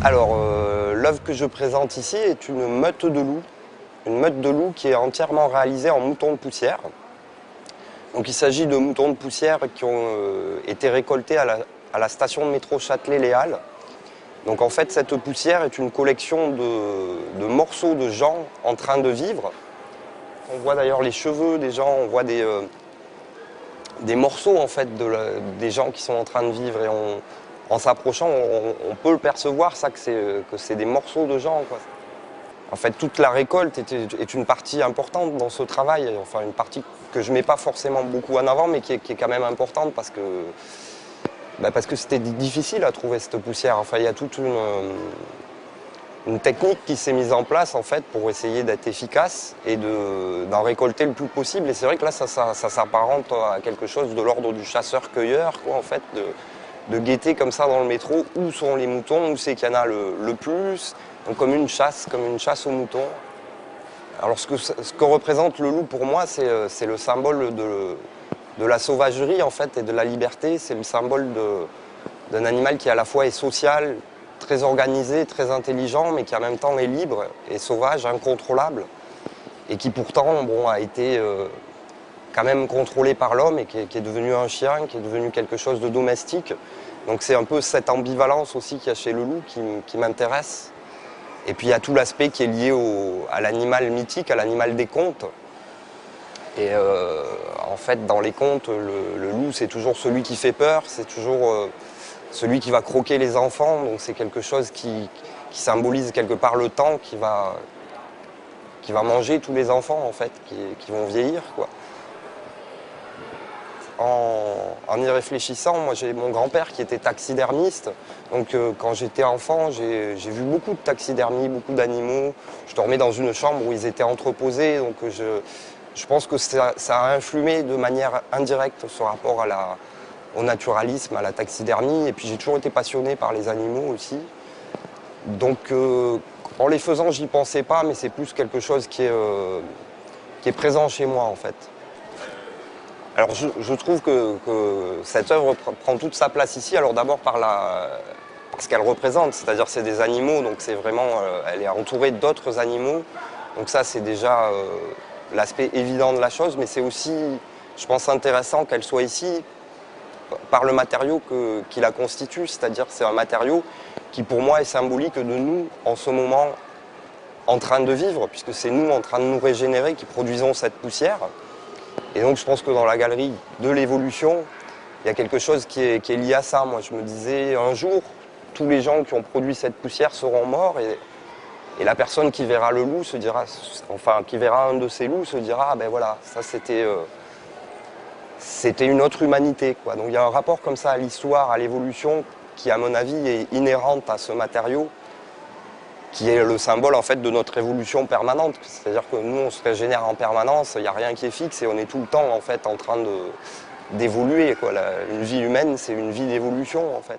Alors, l'œuvre que je présente ici est une meute de loups. Une meute de loups qui est entièrement réalisée en moutons de poussière. Donc il s'agit de moutons de poussière qui ont été récoltés à la station de métro Châtelet-Les Halles. Donc en fait, cette poussière est une collection de morceaux de gens en train de vivre. On voit d'ailleurs les cheveux des gens, on voit des morceaux en fait des gens qui sont en train de vivre. Et en s'approchant, on peut le percevoir, ça, que c'est des morceaux de gens, quoi. En fait, toute la récolte est une partie importante dans ce travail, enfin une partie que je ne mets pas forcément beaucoup en avant, mais qui est quand même importante parce que c'était difficile à trouver cette poussière. Enfin, il y a toute une technique qui s'est mise en place en fait pour essayer d'être efficace et d'en récolter le plus possible. Et c'est vrai que là, ça s'apparente à quelque chose de l'ordre du chasseur-cueilleur, quoi, en fait, de guetter comme ça dans le métro où sont les moutons, où c'est qu'il y en a le plus. Donc comme une chasse aux moutons. Alors ce que représente le loup pour moi, c'est le symbole de la sauvagerie en fait et de la liberté. C'est le symbole d'un animal qui à la fois est social, très organisé, très intelligent, mais qui en même temps est libre et sauvage, incontrôlable. Et qui pourtant a été quand même contrôlé par l'homme et qui est devenu un chien, qui est devenu quelque chose de domestique. Donc c'est un peu cette ambivalence aussi qu'il y a chez le loup qui m'intéresse. Et puis il y a tout l'aspect qui est lié à l'animal mythique, à l'animal des contes. Et en fait, dans les contes, le loup, c'est toujours celui qui fait peur, c'est toujours celui qui va croquer les enfants. Donc c'est quelque chose qui symbolise quelque part le temps, qui va manger tous les enfants, en fait, qui vont vieillir, quoi. En y réfléchissant, moi j'ai mon grand-père qui était taxidermiste, donc quand j'étais enfant, j'ai vu beaucoup de taxidermies, beaucoup d'animaux. Je dormais dans une chambre où ils étaient entreposés, donc je pense que ça a influé de manière indirecte ce rapport au naturalisme, à la taxidermie, et puis j'ai toujours été passionné par les animaux aussi. Donc en les faisant, j'y pensais pas, mais c'est plus quelque chose qui est présent chez moi en fait. Alors je trouve que cette œuvre prend toute sa place ici, alors d'abord par ce qu'elle représente, c'est-à-dire c'est des animaux, donc c'est vraiment, elle est entourée d'autres animaux, donc ça c'est déjà l'aspect évident de la chose, mais c'est aussi, je pense, intéressant qu'elle soit ici par le matériau qui la constitue, c'est-à-dire c'est un matériau qui pour moi est symbolique de nous en ce moment en train de vivre, puisque c'est nous en train de nous régénérer qui produisons cette poussière. Et donc je pense que dans la galerie de l'évolution, il y a quelque chose qui est lié à ça. Moi je me disais, un jour, tous les gens qui ont produit cette poussière seront morts et la personne qui verra le loup se dira, enfin qui verra un de ces loups se dira, ah ben voilà, ça c'était une autre humanité, quoi. Donc il y a un rapport comme ça à l'histoire, à l'évolution, qui à mon avis est inhérente à ce matériau, qui est le symbole en fait de notre évolution permanente. C'est-à-dire que nous on se régénère en permanence, il n'y a rien qui est fixe et on est tout le temps en fait en train d'évoluer, quoi. Une vie humaine, c'est une vie d'évolution en fait.